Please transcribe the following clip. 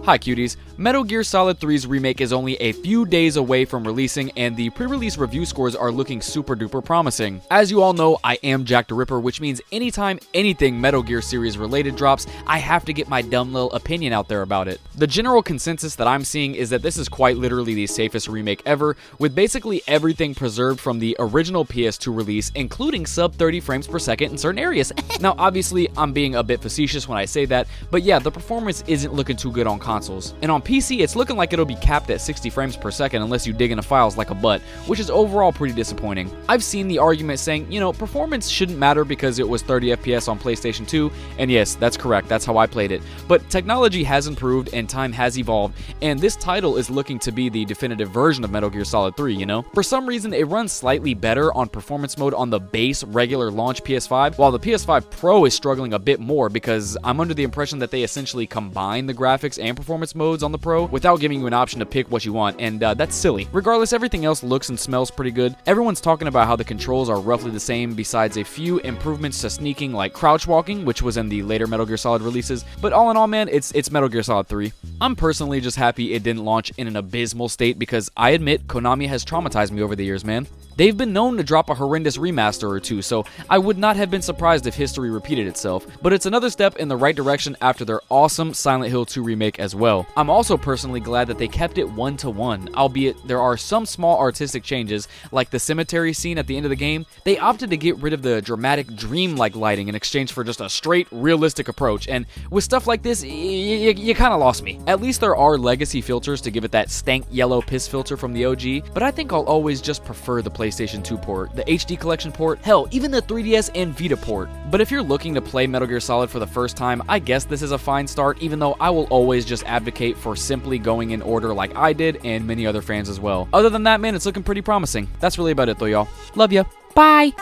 Hi cuties, Metal Gear Solid 3's Remake is only a few days away from releasing and the pre-release review scores are looking super duper promising. As you all know, I am Jack the Ripper, which means anytime anything Metal Gear series related drops, I have to get my dumb little opinion out there about it. The general consensus that I'm seeing is that this is quite literally the safest remake ever, with basically everything preserved from the original PS2 release, including sub 30 frames per second in certain areas. Now obviously, I'm being a bit facetious when I say that, but yeah, the performance isn't looking too good on consoles. And on PC, it's looking like it'll be capped at 60 frames per second unless you dig into files like a butt, which is overall pretty disappointing. I've seen the argument saying, you know, performance shouldn't matter because it was 30 FPS on PlayStation 2, and yes, that's correct, that's how I played it. But technology has improved and time has evolved, and this title is looking to be the definitive version of Metal Gear Solid 3, you know? For some reason, it runs slightly better on performance mode on the base regular launch PS5, while the PS5 Pro is struggling a bit more because I'm under the impression that they essentially combine the graphics and performance modes on the Pro without giving you an option to pick what you want, and that's silly. Regardless, everything else looks and smells pretty good. Everyone's talking about how the controls are roughly the same besides a few improvements to sneaking like crouch walking, which was in the later Metal Gear Solid releases, but all in all, man, it's Metal Gear Solid 3. I'm personally just happy it didn't launch in an abysmal state because I admit Konami has traumatized me over the years, man. They've been known to drop a horrendous remaster or two, so I would not have been surprised if history repeated itself, but it's another step in the right direction after their awesome Silent Hill 2 remake as well. I'm also personally glad that they kept it 1-to-1, albeit there are some small artistic changes, like the cemetery scene at the end of the game. They opted to get rid of the dramatic dream-like lighting in exchange for just a straight, realistic approach, and with stuff like this, you kinda lost me. At least there are legacy filters to give it that stank yellow piss filter from the OG, but I think I'll always just prefer the PlayStation 2 port, the HD collection port, hell, even the 3DS and Vita port. But if you're looking to play Metal Gear Solid for the first time, I guess this is a fine start, even though I will always just advocate for simply going in order like I did and many other fans as well. Other than that, man, it's looking pretty promising. That's really about it though, y'all. Love ya. Bye!